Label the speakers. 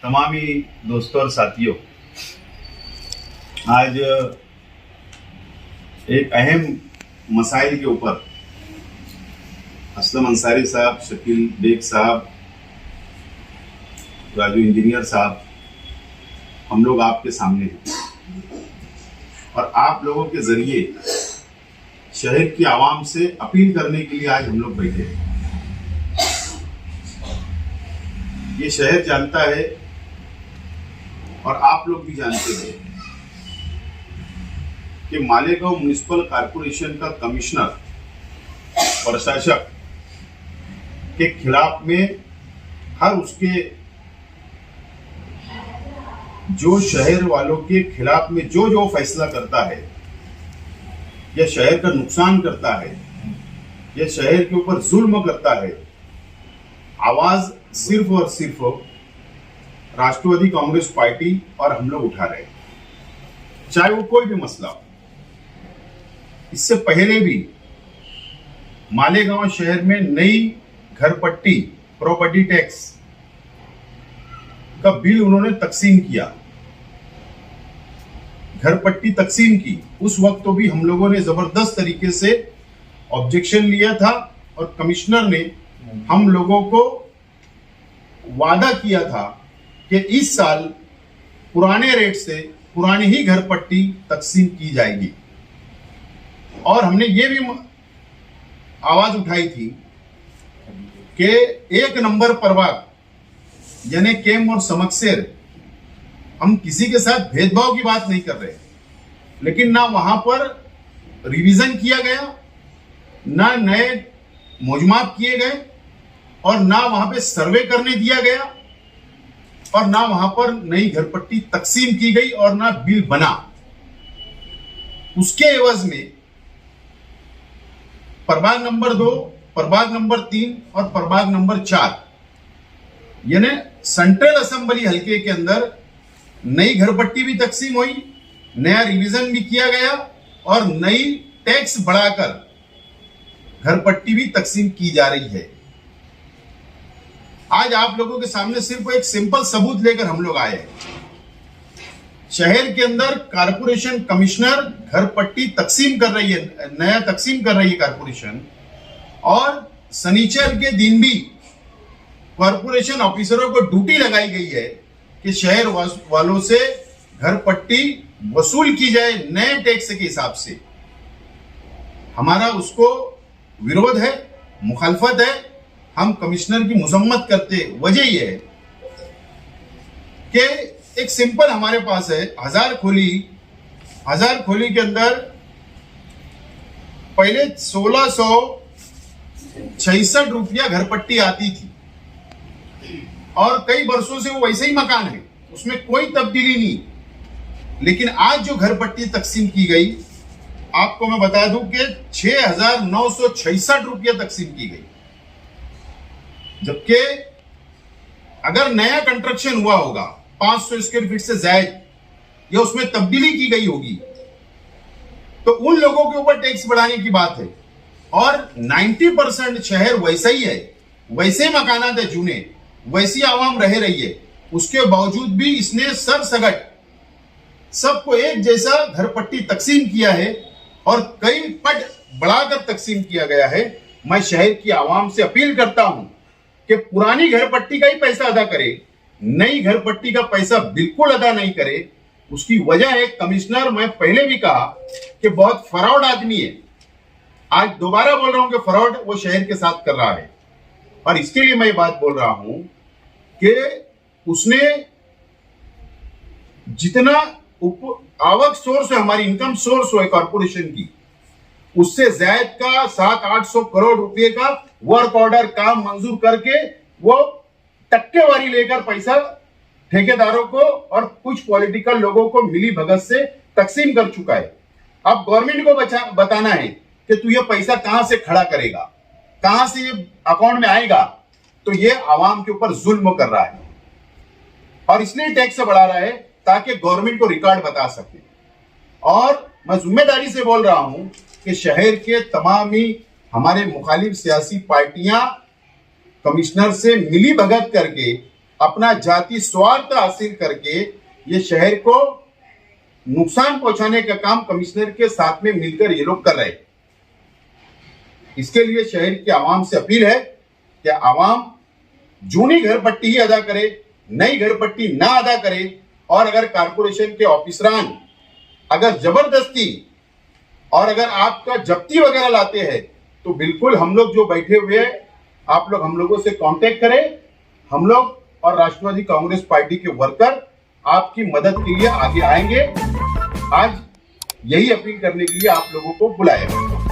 Speaker 1: तमामी दोस्तों और साथियों, आज एक अहम मसाइल के ऊपर असलम अंसारी साहब, शकील बेग साहब, राजू इंजीनियर साहब, हम लोग आपके सामने हैं और आप लोगों के जरिए शहर की आवाम से अपील करने के लिए आज हम लोग बैठे हैं। ये शहर जानता है और आप लोग भी जानते हैं कि मालेगांव म्युनिसिपल कॉरपोरेशन का कमिश्नर, प्रशासक के खिलाफ में हर उसके जो शहर वालों के खिलाफ में जो फैसला करता है या शहर का नुकसान करता है या शहर के ऊपर जुल्म करता है, आवाज सिर्फ और सिर्फ राष्ट्रवादी कांग्रेस पार्टी और हम लोग उठा रहे हैं, चाहे वो कोई भी मसला हो। इससे पहले भी मालेगांव शहर में नई घरपट्टी प्रॉपर्टी टैक्स का बिल उन्होंने तकसीम किया, घरपट्टी तकसीम की। उस वक्त तो भी हम लोगों ने जबरदस्त तरीके से ऑब्जेक्शन लिया था और कमिश्नर ने हम लोगों को वादा किया था कि इस साल पुराने रेट से पुरानी ही घरपट्टी तकसीम की जाएगी। और हमने ये भी आवाज उठाई थी कि एक नंबर प्रभाग यानी केम और समक्सेर, हम किसी के साथ भेदभाव की बात नहीं कर रहे, लेकिन ना वहां पर रिवीजन किया गया, ना नए मौजूमात किए गए और ना वहां पे सर्वे करने दिया गया और ना वहां पर नई घरपट्टी तकसीम की गई और ना बिल बना। उसके एवज में प्रभाग नंबर 2, प्रभाग नंबर 3 और प्रभाग नंबर 4 यानी सेंट्रल असेंबली हल्के के अंदर नई घरपट्टी भी तकसीम हुई, नया रिवीजन भी किया गया और नई टैक्स बढ़ाकर घरपट्टी भी तकसीम की जा रही है। आज आप लोगों के सामने सिर्फ एक सिंपल सबूत लेकर हम लोग आए हैं। शहर के अंदर कारपोरेशन कमिश्नर घरपट्टी तकसीम कर रही है, नया तकसीम कर रही है कारपोरेशन, और शनिचर के दिन भी कारपोरेशन ऑफिसरों को ड्यूटी लगाई गई है कि शहर वालों से घरपट्टी वसूल की जाए नए टैक्स के हिसाब से। हमारा उसको विरोध है, मुखालफत है। हम कमिश्नर की मजम्मत करते, वजह यह है कि एक सिंपल हमारे पास है हजार खोली के अंदर पहले 1666 रुपया घरपट्टी आती थी और कई वर्षों से वो वैसे ही मकान है, उसमें कोई तब्दीली नहीं। लेकिन आज जो घरपट्टी तकसीम की गई, आपको मैं बता दूं कि 6966 रुपया तकसीम की गई, जबकि अगर नया कंस्ट्रक्शन हुआ होगा 500 स्क्वायर फीट से ज्यादा या उसमें तब्दीली की गई होगी तो उन लोगों के ऊपर टैक्स बढ़ाने की बात है। और 90% शहर वैसा ही है, वैसे मकानात है जूने, वैसी आवाम रह रही है। उसके बावजूद भी इसने सरसगट सबको एक जैसा घरपट्टी तकसीम किया है और कई पट बढ़ाकर तकसीम किया गया है। मैं शहर की आवाम से अपील करता हूं कि पुरानी घरपट्टी का ही पैसा अदा करे, नई घरपट्टी का पैसा बिल्कुल अदा नहीं करे। उसकी वजह है कमिश्नर, मैं पहले भी कहा कि बहुत फ्रॉड आदमी है, आज दोबारा बोल रहा हूं कि फ्रॉड वो शहर के साथ कर रहा है। और इसके लिए मैं ये बात बोल रहा हूं कि उसने जितना आवक सोर्स है, हमारी इनकम सोर्स है कॉर्पोरेशन की, उससे ज्यादा का 700-800 करोड़ रुपए का वर्क ऑर्डर काम मंजूर करके वो टक्केवारी लेकर पैसा ठेकेदारों को और कुछ पॉलिटिकल लोगों को मिली भगत से तकसीम कर चुका है। अब गवर्नमेंट को बताना है कि तू ये पैसा कहां से खड़ा करेगा, कहां से ये अकाउंट में आएगा। तो ये आवाम के ऊपर जुल्म कर रहा है और इसलिए टैक्स बढ़ा रहा है ताकि गवर्नमेंट को रिकॉर्ड बता सके। और मैं जिम्मेदारी से बोल रहा हूं कि शहर के तमाम ही हमारे मुखालिफ सियासी पार्टियां कमिश्नर से मिली भगत करके अपना जाति स्वार्थ हासिल करके ये शहर को नुकसान पहुंचाने का काम कमिश्नर के साथ में मिलकर ये लोग कर रहे हैं। इसके लिए शहर की आवाम से अपील है कि आवाम जूनी घर पट्टी ही अदा करे, नई घर पट्टी ना अदा करे। और अगर कारपोरेशन के ऑफिसरान अगर जबरदस्ती और अगर आपका जब्ती वगैरह लाते हैं तो बिल्कुल हम लोग जो बैठे हुए हैं, आप लोग हम लोगों से कांटेक्ट करें। हम लोग और राष्ट्रवादी कांग्रेस पार्टी के वर्कर आपकी मदद के लिए आगे आएंगे। आज यही अपील करने के लिए आप लोगों को बुलाया।